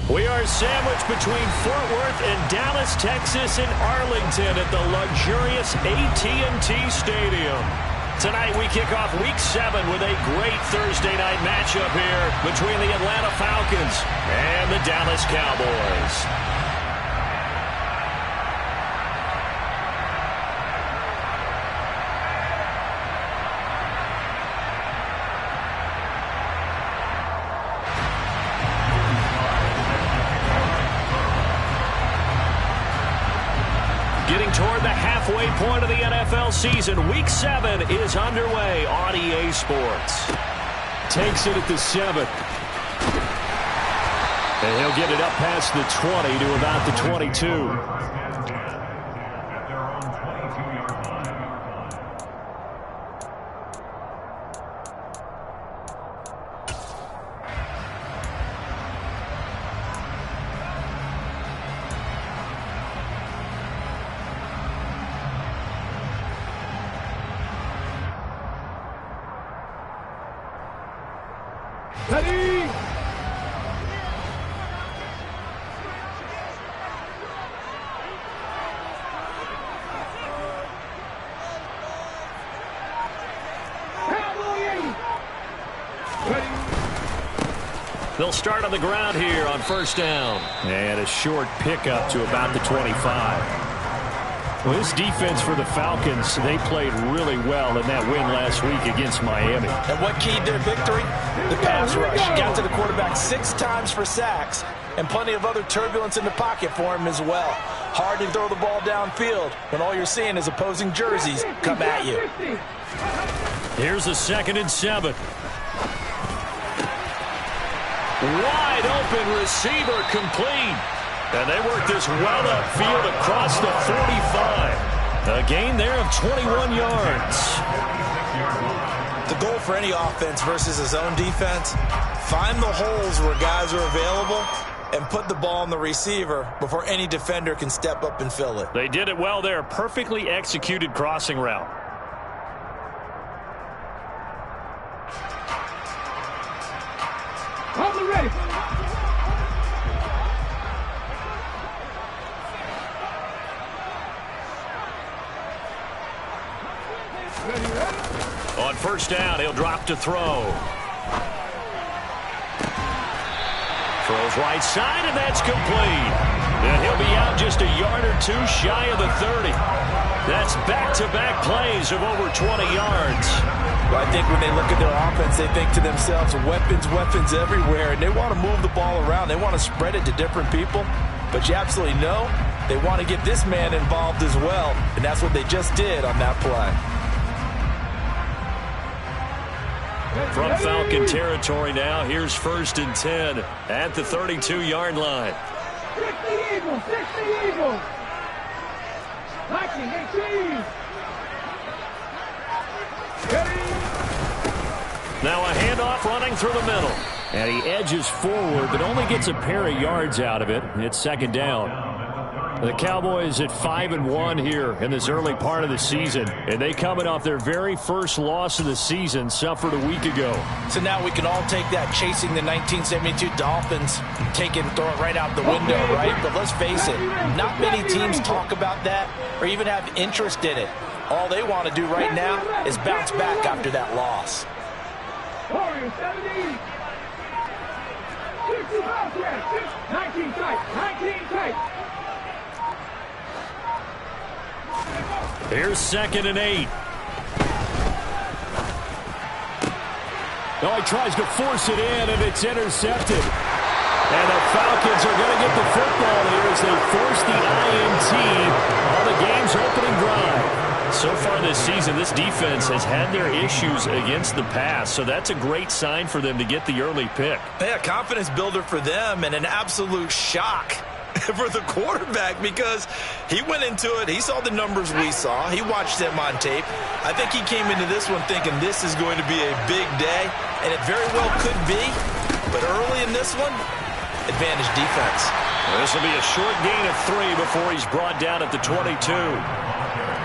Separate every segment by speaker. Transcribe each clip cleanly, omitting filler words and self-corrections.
Speaker 1: We are sandwiched between Fort Worth and Dallas, Texas, and Arlington at the luxurious AT&T Stadium. Tonight we kick off Week 7 with a great Thursday night matchup here between the Atlanta Falcons and the Dallas Cowboys. Getting toward the halfway point of the NFL season, Week 7 is underway on EA Sports. Takes it at the 7. And he'll get it up past the 20 to about the 22.
Speaker 2: Ready?
Speaker 1: They'll start on the ground here on first down. And a short pickup to about the 25. Well, this defense for the Falcons, they played really well in that win last week against Miami.
Speaker 3: And what keyed their victory? The pass rush. Got to the quarterback 6 times for sacks, and plenty of other turbulence in the pocket for him as well. Hard to throw the ball downfield when all you're seeing is opposing jerseys come at you.
Speaker 1: Here's a 2nd and 7. Wide open receiver complete. And they work this well upfield across the 45. A gain there of 21 yards.
Speaker 3: The goal for any offense versus his own defense, find the holes where guys are available and put the ball on the receiver before any defender can step up and fill it.
Speaker 1: They did it well there. Perfectly executed crossing route.
Speaker 2: On the ready.
Speaker 1: On first down, he'll drop to throw. Throws right side, and that's complete. And he'll be out just a yard or two shy of the 30. That's back-to-back plays of over 20 yards.
Speaker 3: Well, I think when they look at their offense, they think to themselves, weapons, weapons everywhere, and they want to move the ball around. They want to spread it to different people. But you absolutely know they want to get this man involved as well, and that's what they just did on that play.
Speaker 1: From Falcon territory now, here's 1st and 10 at the 32-yard line.
Speaker 2: 60 Eagles, 60 Eagles. 1918.
Speaker 1: Now a handoff running through the middle. And he edges forward, but only gets a pair of yards out of it. It's 2nd down. The Cowboys at 5-1 here in this early part of the season. And they coming off their very first loss of the season, suffered a week ago.
Speaker 3: So now we can all take that chasing the 1972 Dolphins, take it and throw it right out the window, right? But let's face it, not many teams talk about that or even have interest in it. All they want to do right now is bounce back after that loss.
Speaker 2: Warriors 70. 65, 19 tight, 19 tight.
Speaker 1: Here's 2nd and 8. Oh, he tries to force it in, and it's intercepted. And the Falcons are going to get the football here as they force the INT on the game's opening drive. So far this season, this defense has had their issues against the pass, so that's a great sign for them to get the early pick.
Speaker 3: Yeah, confidence builder for them and an absolute shock for the quarterback because he went into it. He saw the numbers we saw. He watched them on tape. I think he came into this one thinking this is going to be a big day, and it very well could be. But early in this one, advantage defense.
Speaker 1: Well, this will be a short gain of 3 before he's brought down at the 22.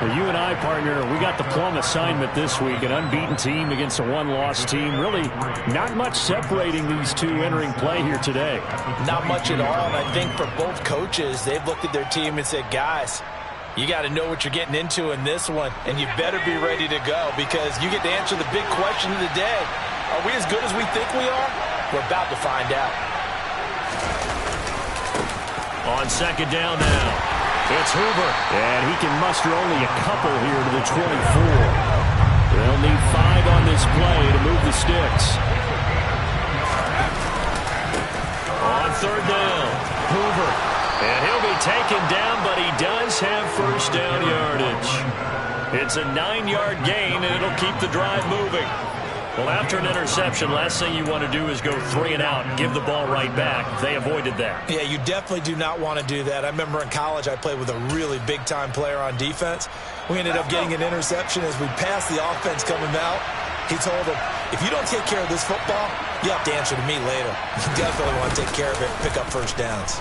Speaker 1: Well, you and I, partner, we got the plum assignment this week. An unbeaten team against a one-loss team. Really not much separating these two entering play here today.
Speaker 3: Not much at all, and I think for both coaches, they've looked at their team and said, guys, you got to know what you're getting into in this one, and you better be ready to go because you get to answer the big question of the day. Are we as good as we think we are? We're about to find out.
Speaker 1: On second down now, it's Hoover, and he can muster only a couple here to the 24. They'll need 5 on this play to move the sticks. On third down, Hoover, and he'll be taken down, but he does have first down yardage. It's a 9-yard gain, and it'll keep the drive moving. Well, after an interception, last thing you want to do is go 3 and out and give the ball right back. They avoided that.
Speaker 3: Yeah, you definitely do not want to do that. I remember in college I played with a really big-time player on defense. We ended up getting an interception as we passed the offense coming out. He told him, if you don't take care of this football, you have to answer to me later. You definitely want to take care of it and pick up first downs.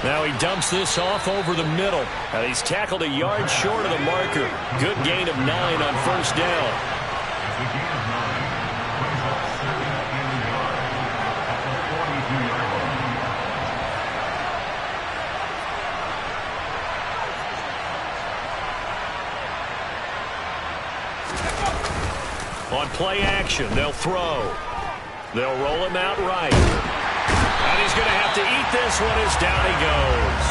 Speaker 1: Now he dumps this off over the middle. And he's tackled a yard short of the marker. Good gain of 9 on first down. On play action, they'll throw. They'll roll him out right. And he's going to have to eat this one as down he goes.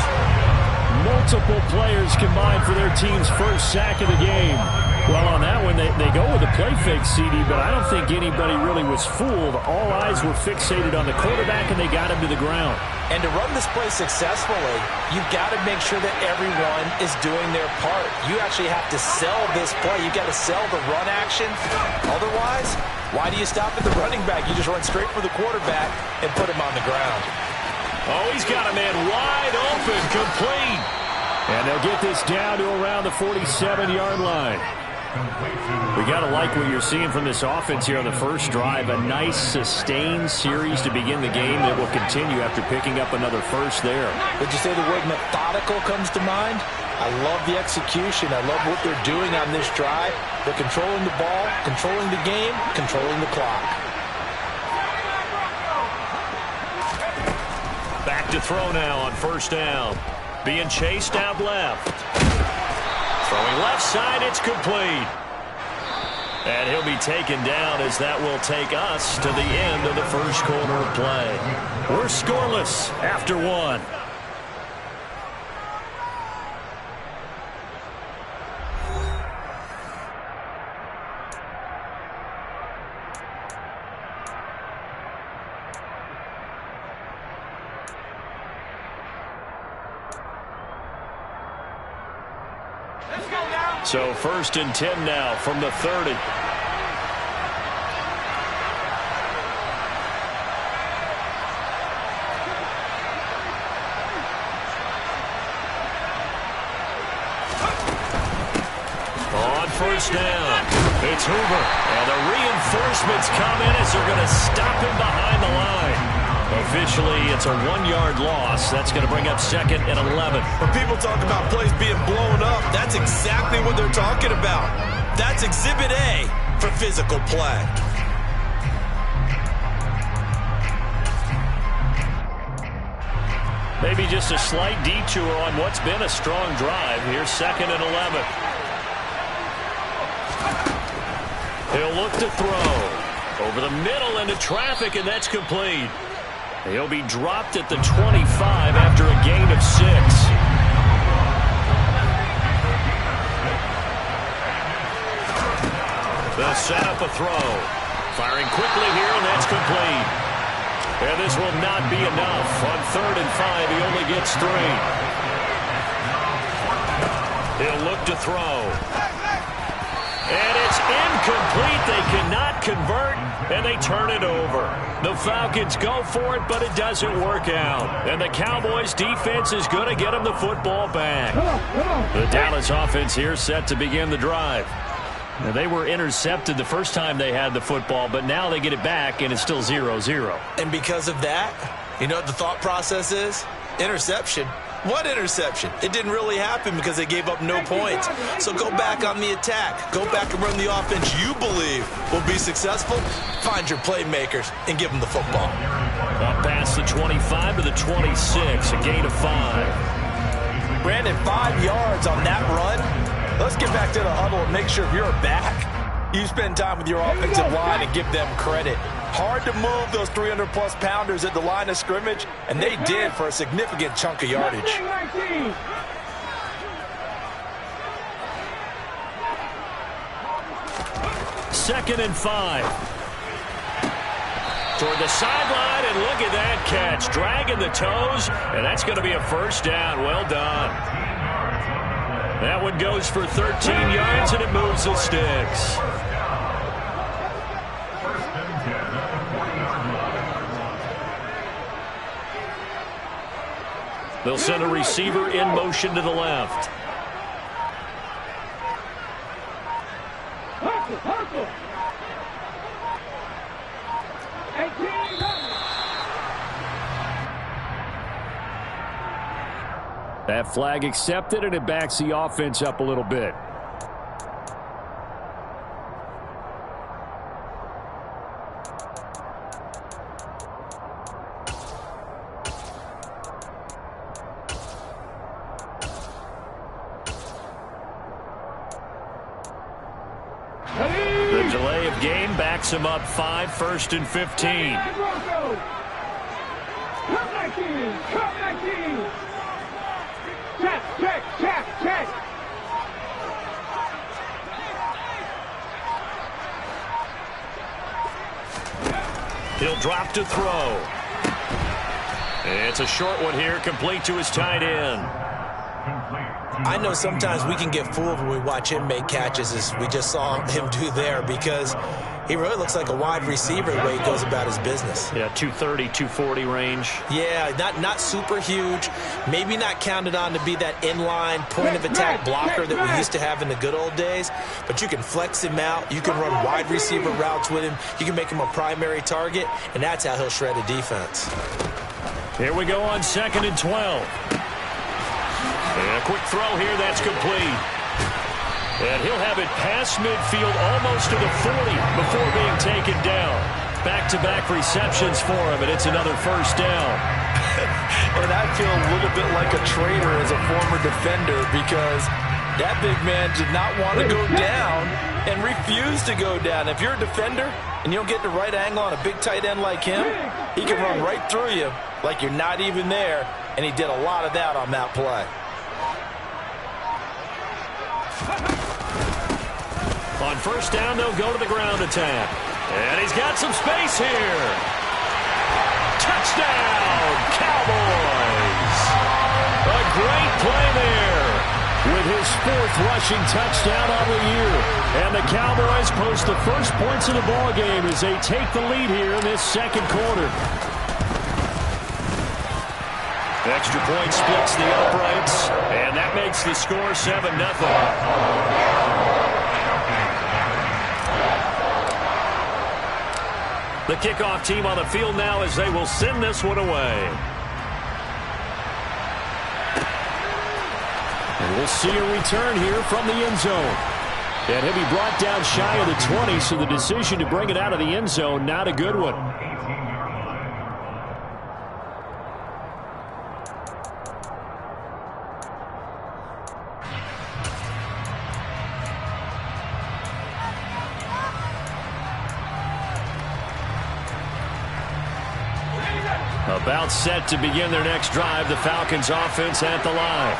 Speaker 1: Multiple players combined for their team's first sack of the game. Well, on that one, they go with a play fake, CD, but I don't think anybody really was fooled. All eyes were fixated on the quarterback, and they got him to the ground.
Speaker 3: And to run this play successfully, you've got to make sure that everyone is doing their part. You actually have to sell this play. You've got to sell the run action. Otherwise, why do you stop at the running back? You just run straight for the quarterback and put him on the ground.
Speaker 1: Oh, he's got a man wide open, complete. And they'll get this down to around the 47-yard line. We got to like what you're seeing from this offense here on the first drive. A nice, sustained series to begin the game that will continue after picking up another first there.
Speaker 3: Would you say the word methodical comes to mind? I love the execution. I love what they're doing on this drive. They're controlling the ball, controlling the game, controlling the clock.
Speaker 1: Back to throw now on first down. Being chased out left. Throwing left side, it's complete. And he'll be taken down as that will take us to the end of the first quarter of play. We're scoreless after 1. So first and 10 now from the 30. On first down, it's Hoover. And the reinforcements come in as they're going to stop him behind the line. Officially, it's a 1-yard loss. That's going to bring up second and 11.
Speaker 3: When people talk about plays being blown up, that's exactly what they're talking about. That's Exhibit A for physical play.
Speaker 1: Maybe just a slight detour on what's been a strong drive. Here's second and 11. He'll look to throw. Over the middle into traffic, and that's complete. He'll be dropped at the 25 after a gain of 6. They'll set up a throw. Firing quickly here, and that's complete. And this will not be enough. On third and 5, he only gets 3. He'll look to throw. And it's incomplete. They cannot convert, and they turn it over. The Falcons go for it, but it doesn't work out. And the Cowboys' defense is going to get them the football back. The Dallas offense here set to begin the drive. Now, they were intercepted the first time they had the football, but now they get it back, and it's still 0-0.
Speaker 3: And because of that, you know what the thought process is? Interception. What interception? It didn't really happen because they gave up no points. So go back on the attack. Go back and run the offense you believe will be successful. Find your playmakers and give them the football.
Speaker 1: Up past the 25 to the 26, a gain of 5.
Speaker 3: Brandon, 5 yards on that run. Let's get back to the huddle and make sure if you're back, you spend time with your offensive line and give them credit. Hard to move those 300-plus pounders at the line of scrimmage, and they did for a significant chunk of yardage.
Speaker 2: 19.
Speaker 1: Second and 5. Toward the sideline, and look at that catch. Dragging the toes, and that's going to be a first down. Well done. That one goes for 13 yards, and it moves the sticks. They'll send a receiver in motion to the left.
Speaker 2: Hustle. 18.
Speaker 1: That flag accepted, and it backs the offense up a little bit. The delay of game backs him up 5, 1st and 15.
Speaker 2: Come 19. Check.
Speaker 1: He'll drop to throw. It's a short one here, complete to his tight end.
Speaker 3: I know sometimes we can get fooled when we watch him make catches, as we just saw him do there, because he really looks like a wide receiver the way he goes about his business.
Speaker 1: Yeah, 230, 240 range.
Speaker 3: Yeah, not super huge. Maybe not counted on to be that inline point-of-attack blocker that we used to have in the good old days, but you can flex him out. You can run wide receiver routes with him. You can make him a primary target, and that's how he'll shred a defense.
Speaker 1: Here we go on 2nd and 12. And a quick throw here, that's complete. And he'll have it past midfield almost to the 40 before being taken down. Back-to-back receptions for him, and it's another first down.
Speaker 3: And I feel a little bit like a traitor as a former defender, because that big man did not want to go down and refused to go down. If you're a defender and you don't get the right angle on a big tight end like him, he can run right through you like you're not even there, and he did a lot of that on that play.
Speaker 1: On first down, they'll go to the ground attack. And he's got some space here. Touchdown, Cowboys. A great play there with his 4th rushing touchdown on the year. And the Cowboys post the first points of the ball game as they take the lead here in this second quarter. Extra point splits the uprights, and that makes the score 7-0. The kickoff team on the field now as they will send this one away. And we'll see a return here from the end zone. And he'll be brought down shy of the 20, so the decision to bring it out of the end zone, not a good one. About set to begin their next drive, the Falcons offense at the line.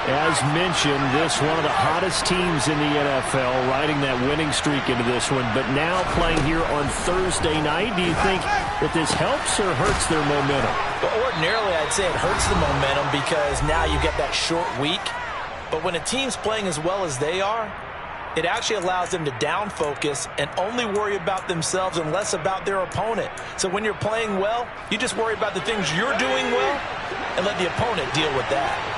Speaker 1: As mentioned, this one of the hottest teams in the NFL, riding that winning streak into this one, but now playing here on Thursday night. Do you think that this helps or hurts their momentum?
Speaker 3: Well, ordinarily, I'd say it hurts the momentum because now you get that short week. But when a team's playing as well as they are, it actually allows them to down focus and only worry about themselves and less about their opponent. So when you're playing well, you just worry about the things you're doing well and let the opponent deal with that.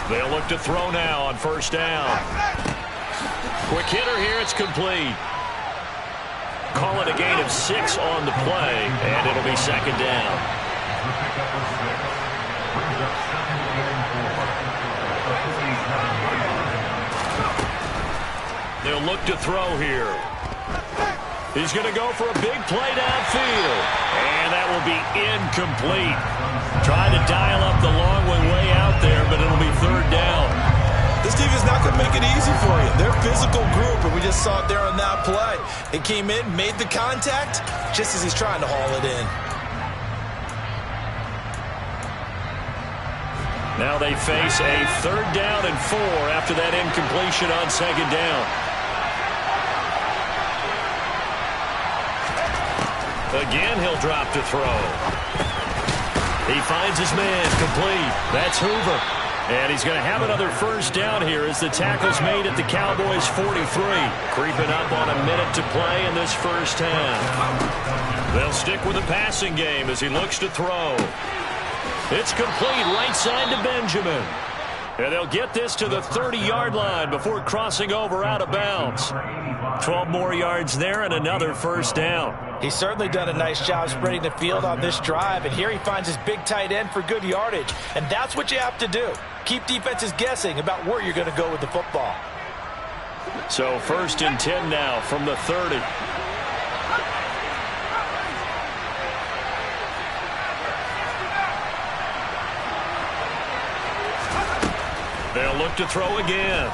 Speaker 1: They'll look to throw now on first down. Quick hitter here. It's complete. Call it a gain of 6 on the play, and it'll be second down. They'll look to throw here. He's going to go for a big play downfield, and that will be incomplete. Trying to dial up the long way out there, but it'll be third down.
Speaker 3: This team is not going to make it easy for you. They're a physical group, and we just saw it there on that play. It came in, made the contact, just as he's trying to haul it in.
Speaker 1: Now they face a third down and 4 after that incompletion on second down. Again, he'll drop to throw. He finds his man, complete. That's Hoover. And he's going to have another first down here as the tackle's made at the Cowboys' 43. Creeping up on a minute to play in this first half. They'll stick with the passing game as he looks to throw. It's complete right side to Benjamin. And they'll get this to the 30-yard line before crossing over out of bounds. 12 more yards there and another first down.
Speaker 3: He's certainly done a nice job spreading the field on this drive, and here he finds his big tight end for good yardage. And that's what you have to do. Keep defenses guessing about where you're going to go with the football.
Speaker 1: So first and 10 now from the 30. They'll look to throw again.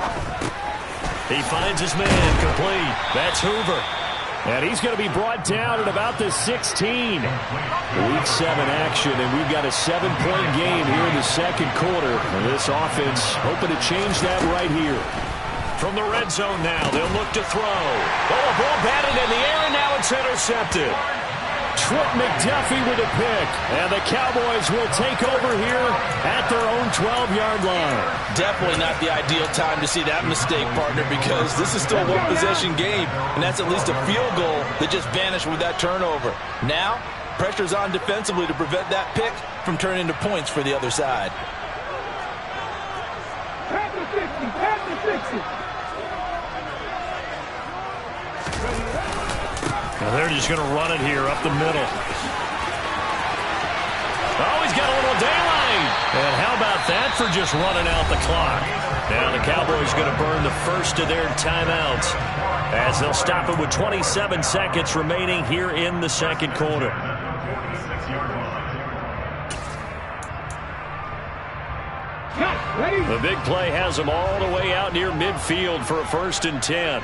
Speaker 1: He finds his man, complete. That's Hoover. And he's going to be brought down at about the 16. Week 7 action, and we've got a 7-point game here in the second quarter. And this offense hoping to change that right here. From the red zone now, they'll look to throw. Oh, a ball batted in the air, and now it's intercepted. Trent McDuffie with a pick, and the Cowboys will take over here at their own 12-yard line.
Speaker 3: Definitely not the ideal time to see that mistake, partner, because this is still a one-possession game, and that's at least a field goal that just vanished with that turnover. Now, pressure's on defensively to prevent that pick from turning into points for the other side.
Speaker 2: Pass the 60, pass the 60.
Speaker 1: Now they're just going to run it here up the middle. Oh, he's got a little daylight. And how about that for just running out the clock? Now the Cowboys going to burn the first of their timeouts as they'll stop it with 27 seconds remaining here in the second quarter. The big play has them all the way out near midfield for a first and 10.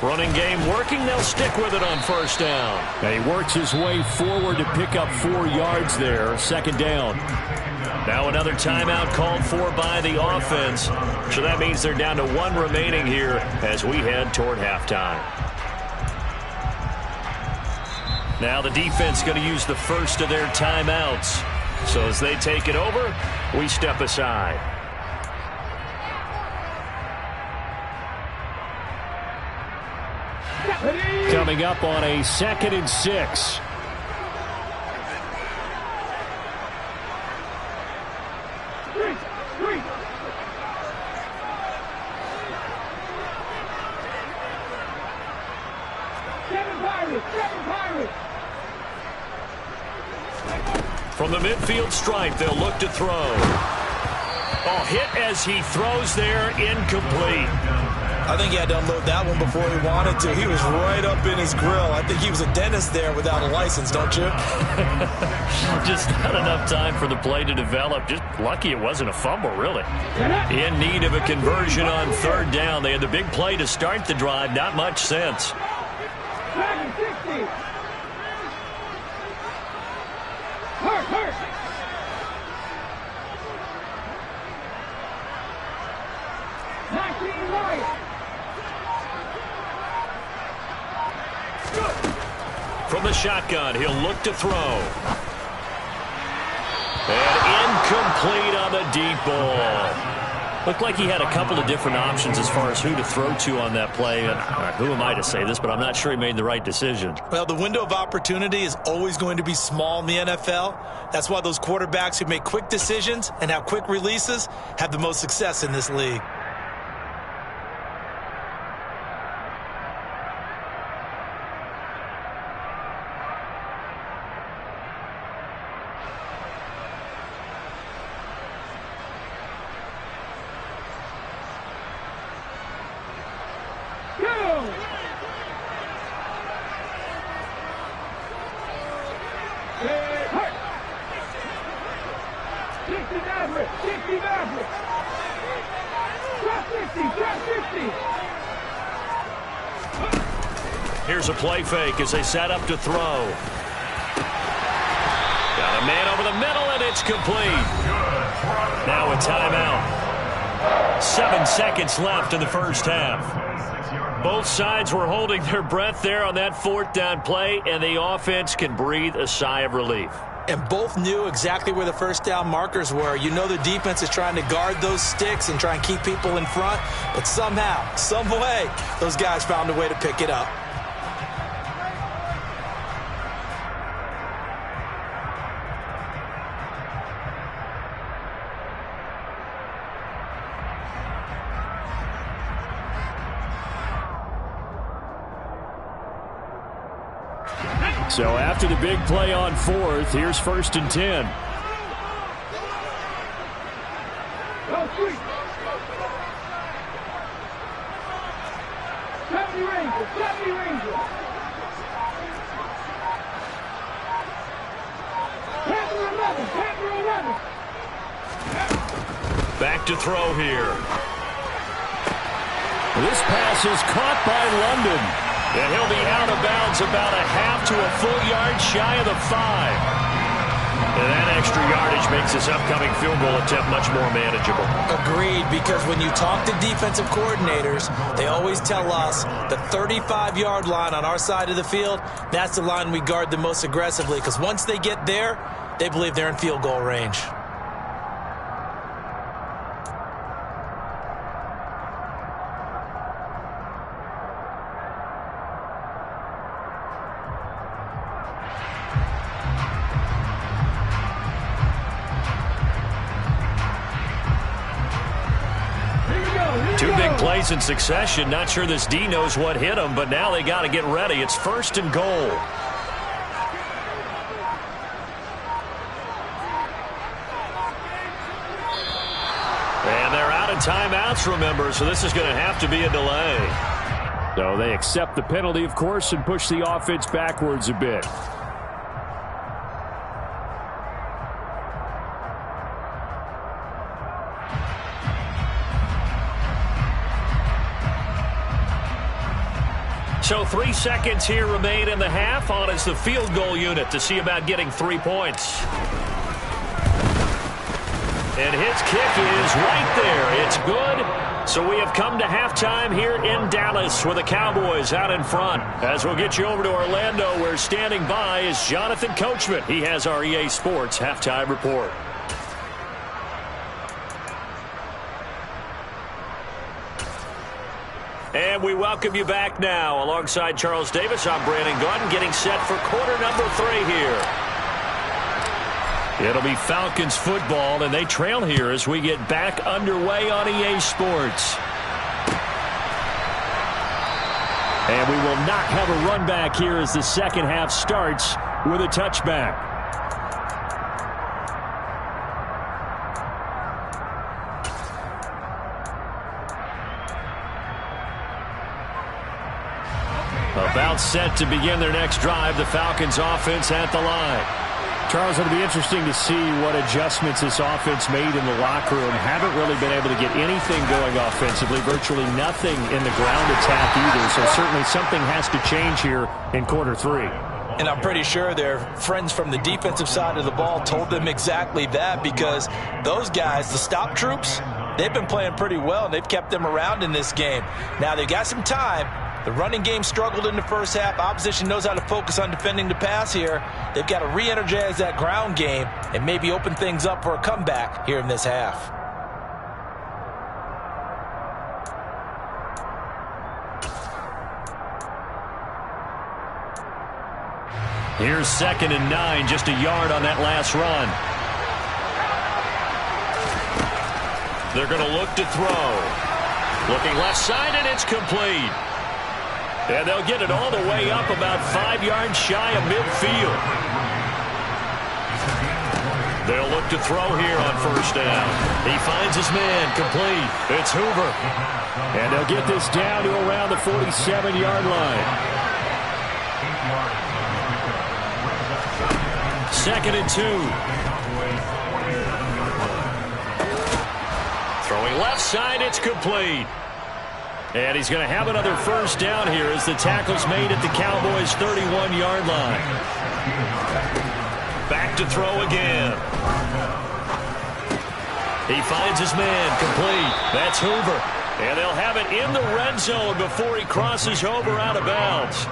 Speaker 1: Running game working. They'll stick with it on first down. And he works his way forward to pick up 4 yards there. Second down. Now another timeout called for by the offense. So that means they're down to 1 remaining here as we head toward halftime. Now the defense going to use the first of their timeouts. So as they take it over, we step aside. Coming up on a 2nd and 6. From the midfield stripe, they'll look to throw. Oh, hit as he throws there, incomplete.
Speaker 3: I think he had to unload that one before he wanted to. He was right up in his grill. I think he was a dentist there without a license, don't you?
Speaker 1: Just not enough time for the play to develop. Just lucky it wasn't a fumble, really. In need of a conversion on third down. They had the big play to start the drive. Not much sense. From the shotgun, he'll look to throw. And incomplete on the deep ball. Looked like he had a couple of different options as far as who to throw to on that play. And who am I to say this, but I'm not sure he made the right decision.
Speaker 3: Well, the window of opportunity is always going to be small in the NFL. That's why those quarterbacks who make quick decisions and have quick releases have the most success in this league.
Speaker 1: Here's a play fake as they set up to throw. Got a man over the middle, and it's complete. Now a timeout. 7 seconds left in the first half. Both sides were holding their breath there on that fourth down play, and the offense can breathe a sigh of relief.
Speaker 3: And both knew exactly where the first down markers were. You know the defense is trying to guard those sticks and try and keep people in front, but somehow, some way, those guys found a way to pick it up.
Speaker 1: So after the big play on fourth, here's 1st and 10. Back to throw here. This pass is caught by London. And he'll be out of bounds about a half to a full yard shy of the 5. And that extra yardage makes this upcoming field goal attempt much more manageable.
Speaker 3: Agreed, because when you talk to defensive coordinators, they always tell us the 35-yard line on our side of the field, that's the line we guard the most aggressively, because once they get there, they believe they're in field goal range.
Speaker 1: Plays in succession. Not sure this D knows what hit him, but now they got to get ready. It's 1st and goal. And they're out of timeouts, remember, so this is going to have to be a delay. So they accept the penalty, of course, and push the offense backwards a bit. So 3 seconds here remain in the half. On is the field goal unit to see about getting 3 points. And his kick is right there. It's good. So we have come to halftime here in Dallas with the Cowboys out in front. As we'll get you over to Orlando, where standing by is Jonathan Coachman. He has our EA Sports halftime report. And we welcome you back now. Alongside Charles Davis, I'm Brandon Gordon, getting set for quarter number 3 here. It'll be Falcons football, and they trail here as we get back underway on EA Sports. And we will not have a run back here as the second half starts with a touchback. About set to begin their next drive, the Falcons offense at the line.
Speaker 4: Charles, it'll be interesting to see what adjustments this offense made in the locker room. Haven't really been able to get anything going offensively, virtually nothing in the ground attack either. So certainly something has to change here in quarter 3.
Speaker 3: And I'm pretty sure their friends from the defensive side of the ball told them exactly that, because those guys, the stop troops, they've been playing pretty well, and they've kept them around in this game. Now, they've got some time. The running game struggled in the first half. Opposition knows how to focus on defending the pass here. They've got to re-energize that ground game and maybe open things up for a comeback here in this half.
Speaker 4: Here's 2nd and 9, just a yard on that last run. They're going to look to throw. Looking left side, and it's complete. And they'll get it all the way up about 5 yards shy of midfield. They'll look to throw here on 1st down. He finds his man, complete. It's Hoover. And they'll get this down to around the 47-yard line. 2nd and 2. Throwing left side, it's complete. And he's going to have another 1st down here as the tackle's made at the Cowboys' 31-yard line. Back to throw again. He finds his man, complete. That's Hoover. And they'll have it in the red zone before he crosses over out of bounds.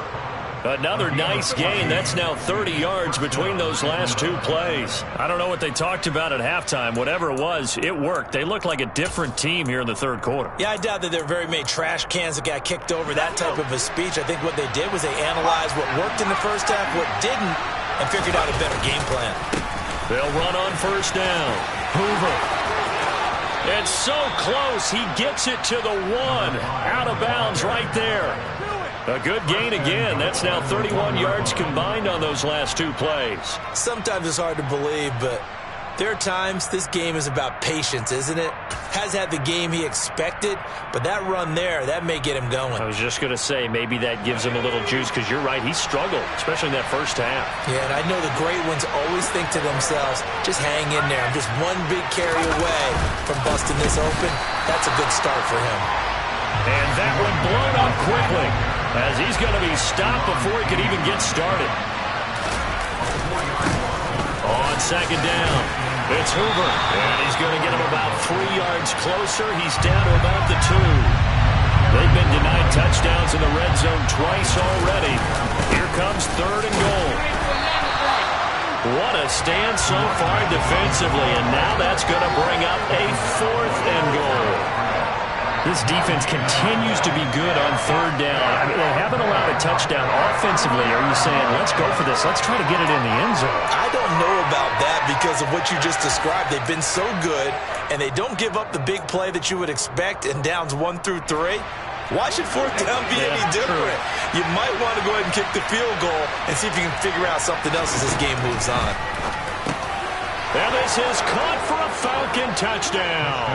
Speaker 4: Another nice gain. That's now 30 yards between those last 2 plays. I don't know what they talked about at halftime. Whatever it was, it worked. They look like a different team here in the 3rd quarter.
Speaker 3: Yeah, I doubt that there are very many trash cans that got kicked over, that type of a speech. I think what they did was they analyzed what worked in the 1st half, what didn't, and figured out a better game plan.
Speaker 4: They'll run on 1st down. Hoover. It's so close. He gets it to the 1. Out of bounds right there. A good gain again. That's now 31 yards combined on those last 2 plays.
Speaker 3: Sometimes it's hard to believe, but there are times this game is about patience, isn't it? Has had the game he expected, but that run there, that may get him going.
Speaker 4: I was just going to say, maybe that gives him a little juice, because you're right, he struggled, especially in that 1st half.
Speaker 3: Yeah, and I know the great ones always think to themselves, just hang in there. I'm just one big carry away from busting this open. That's a good start for him.
Speaker 4: And that one blown up quickly, as he's going to be stopped before he can even get started. On 2nd down, it's Hoover, and he's going to get him about 3 yards closer. He's down to about the 2. They've been denied touchdowns in the red zone twice already. Here comes 3rd and goal. What a stand so far defensively, and now that's going to bring up a 4th and goal. This defense continues to be good on 3rd down. I mean, they haven't allowed a touchdown offensively. Are you saying, let's go for this, let's try to get it in the end zone?
Speaker 3: I don't know about that because of what you just described. They've been so good, and they don't give up the big play that you would expect in downs 1 through 3. Why should 4th down be any different? You might want to go ahead and kick the field goal and see if you can figure out something else as this game moves on.
Speaker 4: And this is caught for a Falcon touchdown.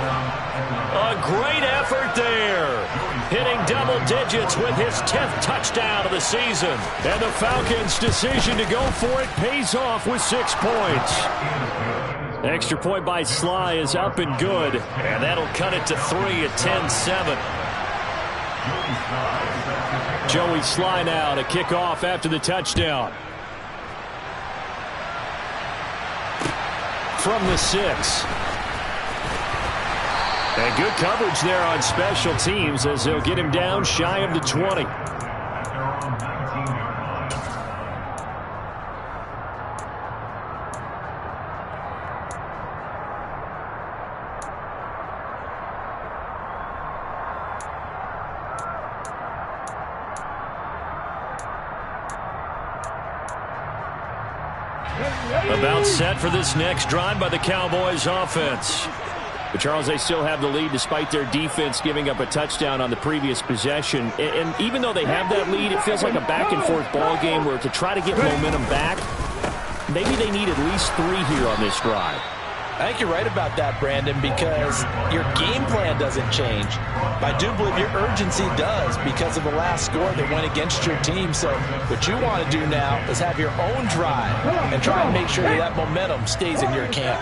Speaker 4: A great effort there. Hitting double digits with his 10th touchdown of the season. And the Falcons' decision to go for it pays off with 6 points. Extra point by Sly is up and good. And that'll cut it to 3 at 10-7. Joey Sly now to kick off after the touchdown. From the 6. And good coverage there on special teams as they'll get him down shy of the 20. About set for this next drive by the Cowboys offense. But, Charles, they still have the lead despite their defense giving up a touchdown on the previous possession. And even though they have that lead, it feels like a back-and-forth ball game where to try to get momentum back, maybe they need at least 3 here on this drive.
Speaker 3: I think you're right about that, Brandon, because your game plan doesn't change. But I do believe your urgency does because of the last score that went against your team. So what you want to do now is have your own drive and try and make sure that momentum stays in your camp.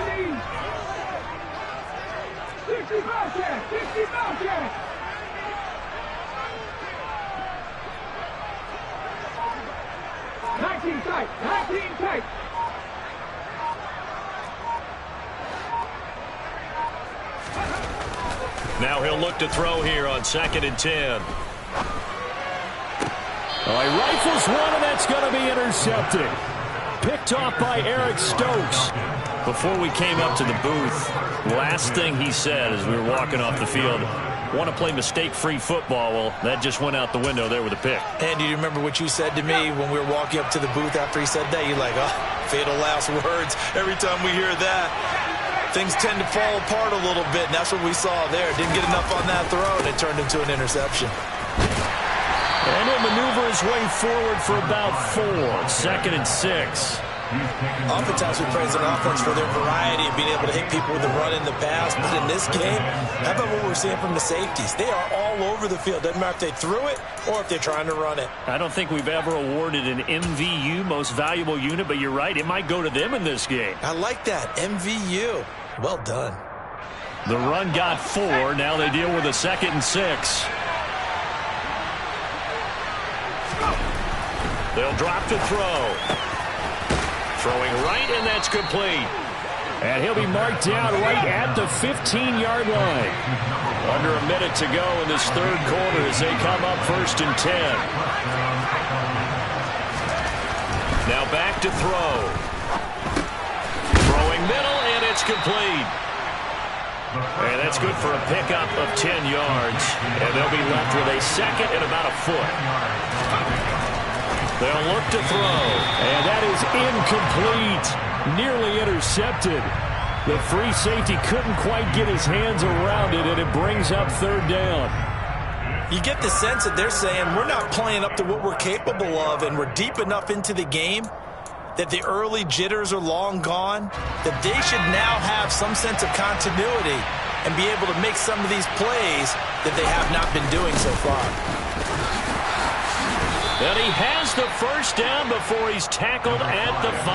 Speaker 2: 60 Bobcats! 60 Bobcats! Nineteen tight!
Speaker 4: Now he'll look to throw here on 2nd and 10. Oh, he rifles one, and that's going to be intercepted. Picked off by Eric Stokes. Before we came up to the booth, last thing he said as we were walking off the field want to play mistake-free football. Well, that just went out the window there with a pick.
Speaker 3: And do you remember what you said to me when we were walking up to the booth after he said that? You're like, oh, fatal last words. Every time we hear that, things tend to fall apart a little bit, and that's what we saw there. Didn't get enough on that throw, and it turned into an interception.
Speaker 4: And he'll maneuver his way forward for about 4. 2nd and 6.
Speaker 3: Oftentimes we praise an offense for their variety of being able to hit people with the run in the pass. But in this game, how about what we're seeing from the safeties? They are all over the field. Doesn't matter if they threw it or if they're trying to run it.
Speaker 4: I don't think we've ever awarded an MVU, most valuable unit, but you're right. It might go to them in this game.
Speaker 3: I like that. MVU. Well done.
Speaker 4: The run got 4. Now they deal with a 2nd and 6. They'll drop to throw. Throwing right, and that's complete. And he'll be marked down right at the 15-yard line. Under a minute to go in this 3rd quarter as they come up 1st and 10. Now back to throw. Throwing middle, and it's complete. And that's good for a pickup of 10 yards. And they'll be left with a 2nd and about a foot. They'll look to throw. And that is incomplete. Nearly intercepted. The free safety couldn't quite get his hands around it, and it brings up 3rd down.
Speaker 3: You get the sense that they're saying we're not playing up to what we're capable of, and we're deep enough into the game that the early jitters are long gone, that they should now have some sense of continuity and be able to make some of these plays that they have not been doing so far.
Speaker 4: And he has the 1st down before he's tackled at the 5.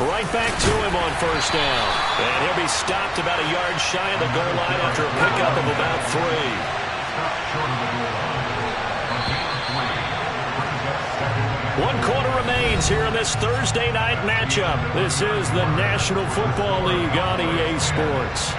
Speaker 4: Right back to him on 1st down. And he'll be stopped about a yard shy of the goal line after a pickup of about 3. 1 quarter remains here in this Thursday night matchup. This is the National Football League on EA Sports.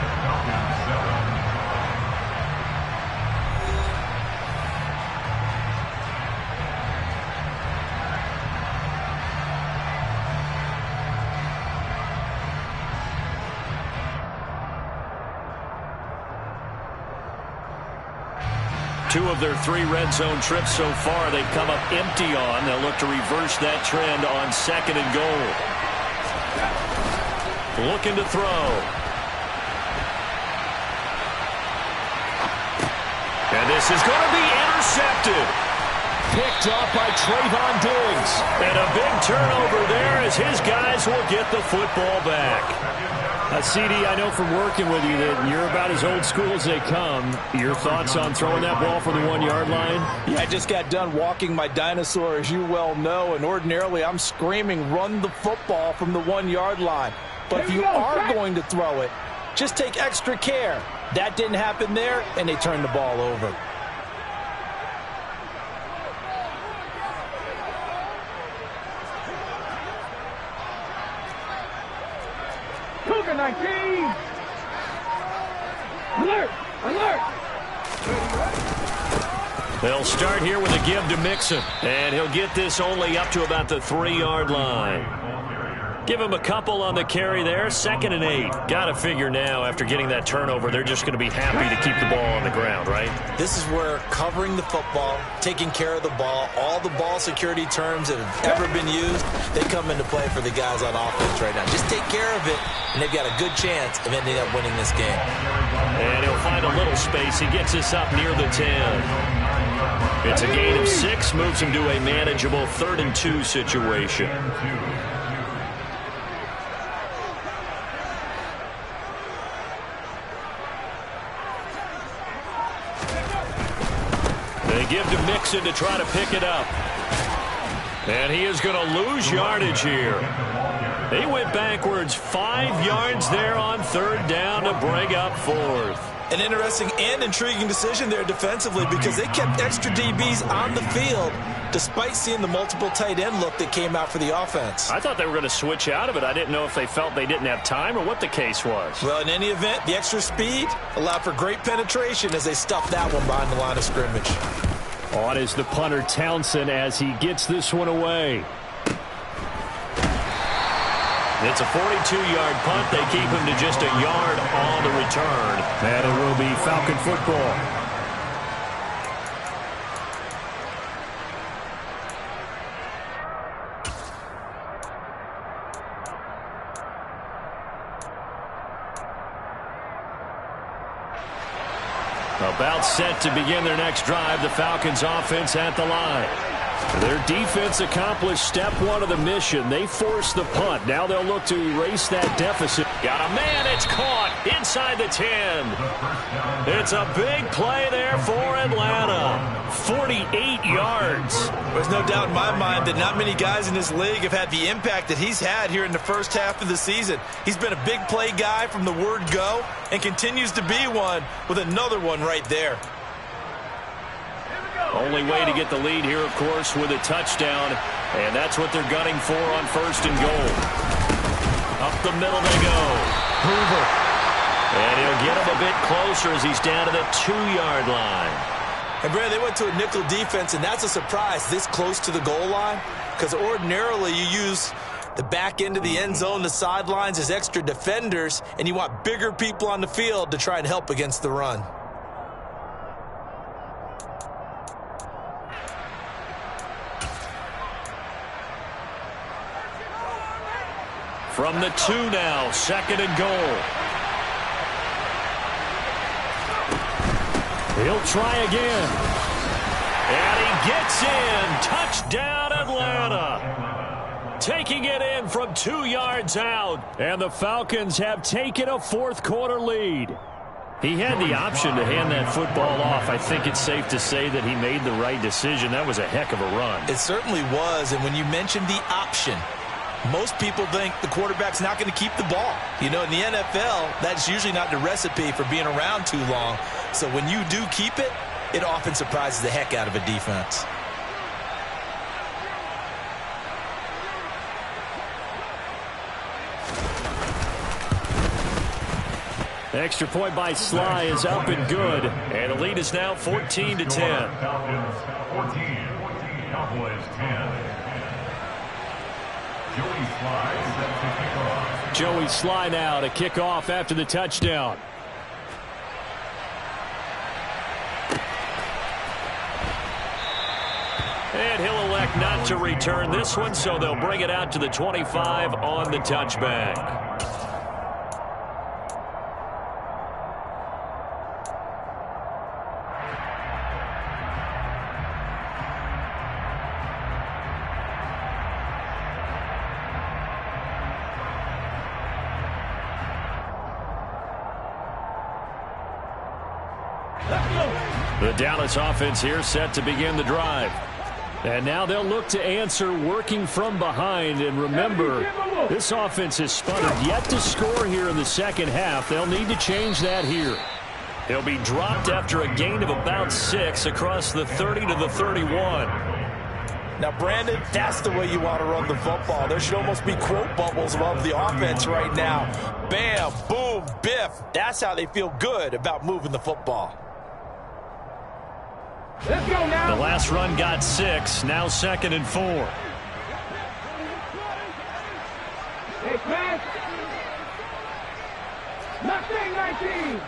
Speaker 4: Two of their 3 red zone trips so far, they've come up empty on. They'll look to reverse that trend on 2nd and goal. Looking to throw. And this is going to be intercepted. Picked off by Trayvon Diggs. And a big turnover there as his guys will get the football back. CD, I know from working with you that you're about as old school as they come. Your thoughts on throwing that ball for the 1-yard line?
Speaker 5: Yeah, I just got done walking my dinosaur, as you well know, and ordinarily I'm screaming, run the football from the 1-yard line. But if you are going to throw it, just take extra care. That didn't happen there, and they turned the ball over.
Speaker 2: Cougar 19! Alert! Alert!
Speaker 4: They'll start here with a give to Mixon. And he'll get this only up to about the 3-yard line. Give him a couple on the carry there. 2nd and 8. Got to figure now after getting that turnover, they're just going to be happy to keep the ball on the ground, right?
Speaker 3: This is where covering the football, taking care of the ball, all the ball security terms that have ever been used, they come into play for the guys on offense right now. Just take care of it, and they've got a good chance of ending up winning this game.
Speaker 4: And he'll find a little space. He gets us up near the 10. It's a gain of 6, moves him to a manageable 3rd and 2 situation. They give to Mixon to try to pick it up. And he is going to lose yardage here. He went backwards 5 yards there on 3rd down to bring up 4th.
Speaker 3: An interesting and intriguing decision there defensively because they kept extra DBs on the field despite seeing the multiple tight end look that came out for the offense.
Speaker 4: I thought they were going to switch out of it. I didn't know if they felt they didn't have time or what the case was.
Speaker 3: Well, in any event, the extra speed allowed for great penetration as they stuffed that one behind the line of scrimmage.
Speaker 4: On is the punter Townsend as he gets this one away. It's a 42-yard punt. They keep him to just a yard on the return. And it will be Falcon football. About set to begin their next drive. The Falcons offense at the line. Their defense accomplished step one of the mission. They forced the punt. Now they'll look to erase that deficit. Got a man. It's caught inside the 10. It's a big play there for Atlanta. 48 yards.
Speaker 3: There's no doubt in my mind that not many guys in this league have had the impact that he's had here in the first half of the season. He's been a big play guy from the word go and continues to be one with another one right there.
Speaker 4: Only way to get the lead here, of course, with a touchdown. And that's what they're gunning for on first and goal. Up the middle they go. Hoover. And he'll get him a bit closer as he's down to the 2-yard line.
Speaker 3: And, Brad, they went to a nickel defense, and that's a surprise this close to the goal line, because ordinarily you use the back end of the end zone, the sidelines as extra defenders, and you want bigger people on the field to try and help against the run.
Speaker 4: From the 2 now, second and goal. He'll try again. And he gets in. Touchdown, Atlanta. Taking it in from 2 yards out. And the Falcons have taken a fourth-quarter lead. He had the option to hand that football off. I think it's safe to say that he made the right decision. That was a heck of a run.
Speaker 3: It certainly was. And when you mentioned the option, most people think the quarterback's not going to keep the ball. You know, in the NFL, that's usually not the recipe for being around too long. So when you do keep it, it often surprises the heck out of a defense.
Speaker 4: The extra point by Sly is up and good. And the lead is now 14-10.
Speaker 6: Falcons 14, Cowboys 10.
Speaker 4: Joey Sly now to kick off after the touchdown. And he'll elect not to return this one, so they'll bring it out to the 25 on the touchback. The Dallas offense here set to begin the drive. And now they'll look to answer working from behind. And remember, this offense has sputtered yet to score here in the second half. They'll need to change that here. He'll be dropped after a gain of about 6 across the 30 to the 31.
Speaker 5: Now, Brandon, that's the way you want to run the football. There should almost be quote bubbles above the offense right now. Bam, boom, biff. That's how they feel good about moving the football.
Speaker 2: Let's go now.
Speaker 4: The last run got 6. Now second and 4.
Speaker 2: Hey, pass. Mustang 19.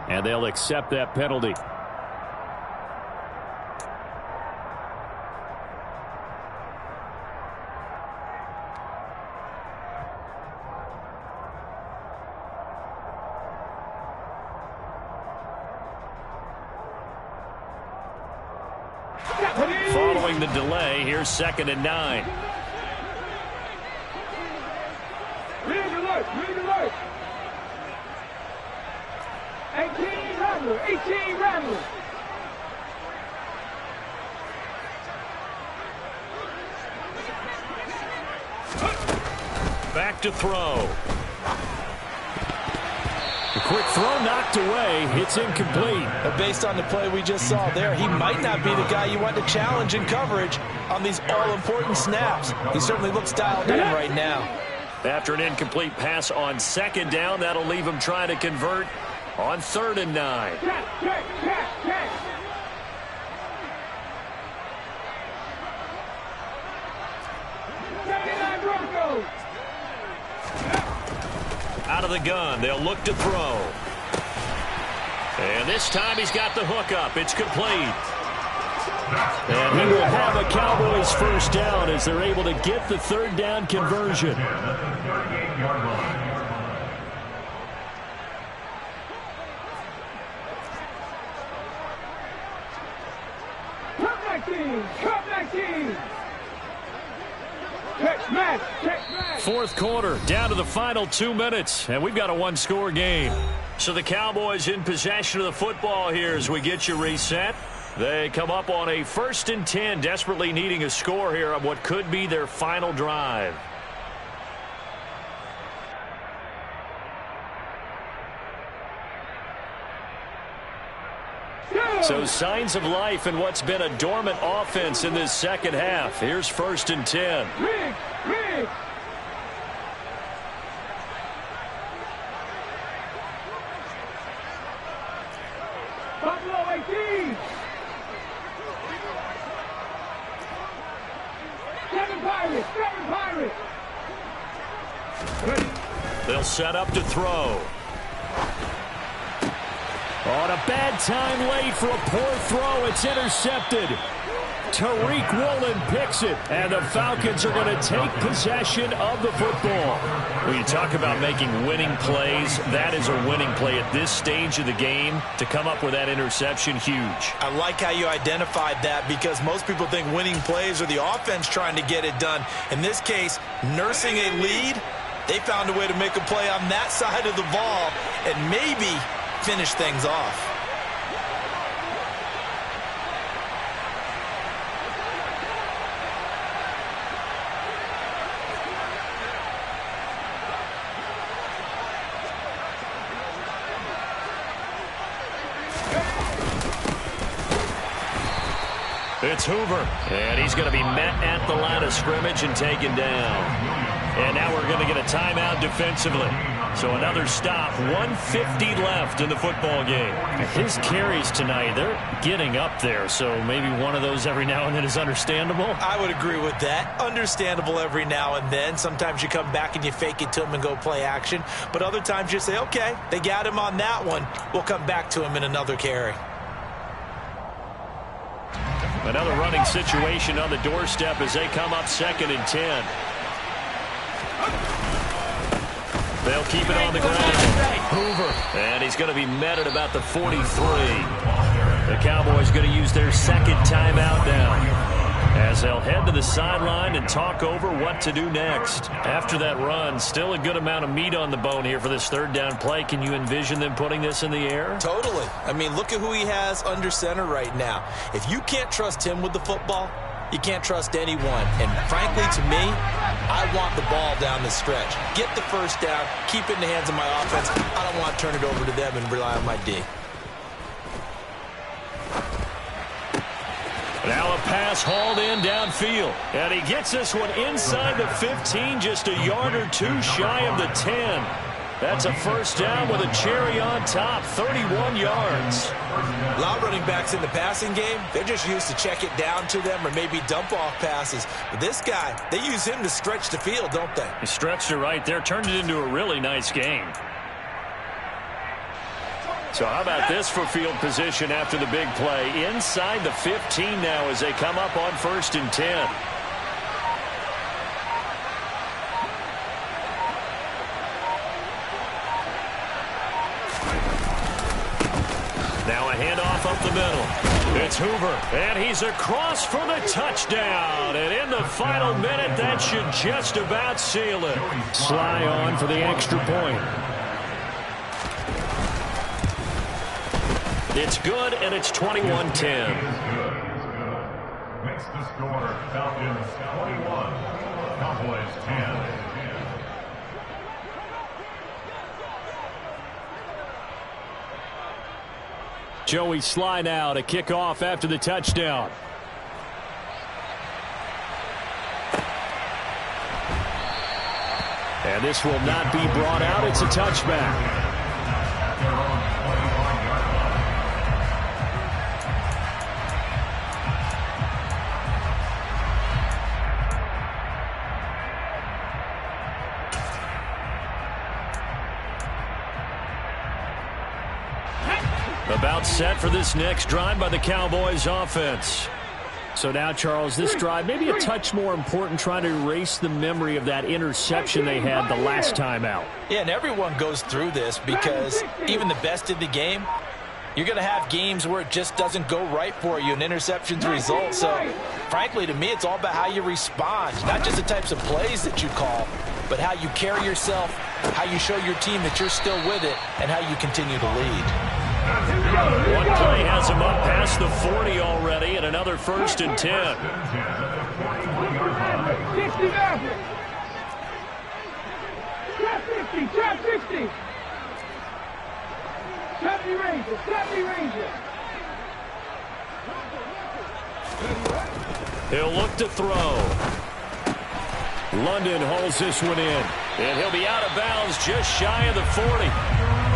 Speaker 4: And they'll accept that penalty. Following the delay, here's second and 9.
Speaker 2: Read alert, read alert. 18 Rambler, 18 Rambler.
Speaker 4: Back to throw. The quick throw knocked away. It's incomplete.
Speaker 5: But based on the play we just saw there, he might not be the guy you want to challenge in coverage on these all-important snaps. He certainly looks dialed in right now.
Speaker 4: After an incomplete pass on second down, that'll leave them trying to convert on 3rd and 9.
Speaker 2: Check.
Speaker 4: Out of the gun, they'll look to throw. And this time he's got the hook up. It's complete. And he will have a Cowboys first down as they're able to get the 3rd down conversion.
Speaker 2: Come back team. Check match.
Speaker 4: 4th quarter, down to the final 2 minutes, and we've got a one-score game. So the Cowboys in possession of the football here as we get you reset. They come up on a 1st and 10, desperately needing a score here on what could be their final drive. So signs of life in what's been a dormant offense in this second half. Here's 1st and 10.
Speaker 2: Rig. Buffalo 18. 7 Pirates.
Speaker 4: They'll set up to throw. On a bad time late for a poor throw. It's intercepted. Tariq Woolen picks it, and the Falcons are going to take possession of the football. When you talk about making winning plays, that is a winning play at this stage of the game. To come up with that interception, huge.
Speaker 3: I like how you identified that because most people think winning plays are the offense trying to get it done. In this case, nursing a lead, they found a way to make a play on that side of the ball and maybe finish things off.
Speaker 4: It's Hoover, and he's going to be met at the line of scrimmage and taken down. And now we're going to get a timeout defensively. So another stop, 1:50 left in the football game. His carries tonight, they're getting up there, so maybe one of those every now and then is understandable.
Speaker 3: I would agree with that. Understandable every now and then. Sometimes you come back and you fake it to him and go play action. But other times you say, okay, they got him on that one. We'll come back to him in another carry.
Speaker 4: Another running situation on the doorstep as they come up 2nd and 10. They'll keep it on the ground. Hoover. And he's going to be met at about the 43. The Cowboys going to use their 2nd timeout now, as they'll head to the sideline and talk over what to do next. After that run, still a good amount of meat on the bone here for this 3rd down play. Can you envision them putting this in the air?
Speaker 3: Totally. I mean, look at who he has under center right now. If you can't trust him with the football, you can't trust anyone. And frankly, to me, I want the ball down the stretch. Get the first down, keep it in the hands of my offense. I don't want to turn it over to them and rely on my D.
Speaker 4: Now a pass hauled in downfield. And he gets this one inside the 15, just a yard or two shy of the 10. That's a first down with a cherry on top, 31 yards.
Speaker 3: A lot of running backs in the passing game, they're just used to check it down to them or maybe dump off passes. But this guy, they use him to stretch the field, don't they?
Speaker 4: He stretched it right there, turned it into a really nice game. So how about this for field position after the big play? Inside the 15 now as they come up on 1st and 10. Now a handoff up the middle. It's Hoover, and he's across for the touchdown. And in the final minute, that should just about seal it. Sly on for the extra point. It's good, and it's 21-10.
Speaker 6: Makes the score Falcons 21, Cowboys 10.
Speaker 4: Joey Sly now to kick off after the touchdown. And this will not be brought out. It's a touchback. About set for this next drive by the Cowboys offense. So now, Charles, this drive maybe a touch more important, trying to erase the memory of that interception they had the last time out.
Speaker 5: Yeah, and everyone goes through this because even the best in the game, you're going to have games where it just doesn't go right for you, and interceptions result. So, frankly, to me, it's all about how you respond, not just the types of plays that you call, but how you carry yourself, how you show your team that you're still with it, and how you continue to lead.
Speaker 4: One play has him up past the 40 already, and another 1st and 10.
Speaker 2: 60 yards. Trap 60, trap 60. 70 Rangers, 70 Rangers.
Speaker 4: He'll look to throw. London hauls this one in, and he'll be out of bounds just shy of the 40.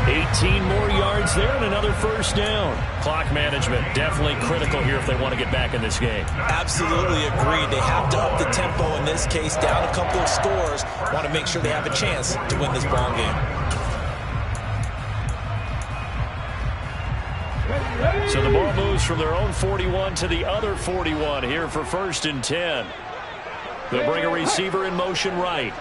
Speaker 4: 18 more yards there and another 1st down. Clock management definitely critical here if they want to get back in this game.
Speaker 5: Absolutely agreed. They have to up the tempo in this case, down a couple of scores. Want to make sure they have a chance to win this ball game.
Speaker 4: So the ball moves from their own 41 to the other 41 here for 1st and 10. They'll bring a receiver in motion right.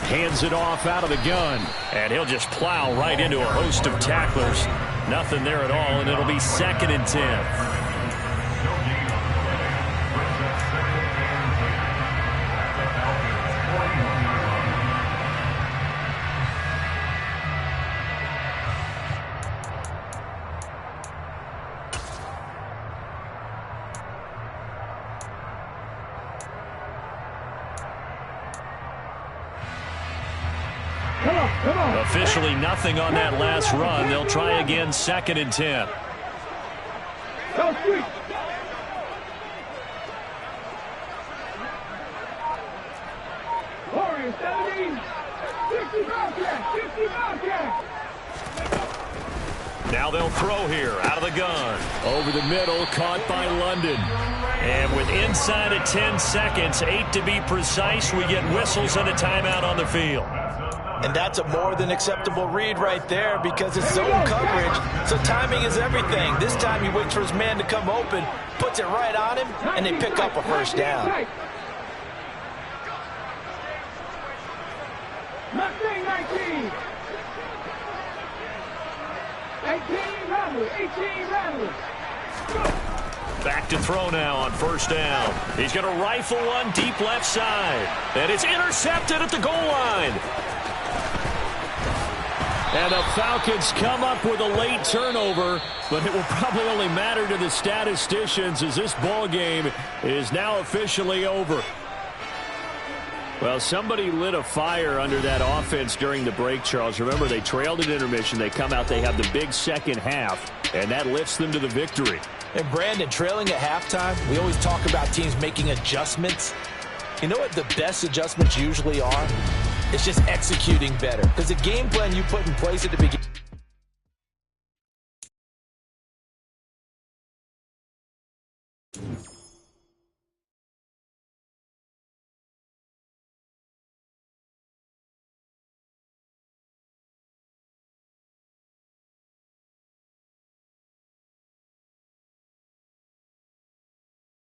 Speaker 4: Hands it off out of the gun, and he'll just plow right into a host of tacklers. Nothing there at all, and it'll be 2nd and 10. Officially nothing on that last run. They'll try again, 2nd and 10.
Speaker 2: Warriors 70. 60 Bobcat, 60 Bobcat.
Speaker 4: Now they'll throw here, out of the gun. Over the middle, caught by London. And with inside of 10 seconds, 8 to be precise, we get whistles and a timeout on the field.
Speaker 5: And that's a more than acceptable read right there because it's zone coverage, so timing is everything. This time he waits for his man to come open, puts it right on him, and they pick up a 1st down.
Speaker 2: Mustang 19. 18 Rattlers, 18 Rattlers.
Speaker 4: Back to throw now on 1st down. He's going to rifle one deep left side. And it's intercepted at the goal line. And the Falcons come up with a late turnover, but it will probably only matter to the statisticians as this ball game is now officially over. Well, somebody lit a fire under that offense during the break, Charles. Remember, they trailed at intermission. They come out, they have the big second half, and that lifts them to the victory.
Speaker 5: And Brandon, trailing at halftime, we always talk about teams making adjustments. You know what the best adjustments usually are? It's just executing better. Because the game plan you put in place at the beginning.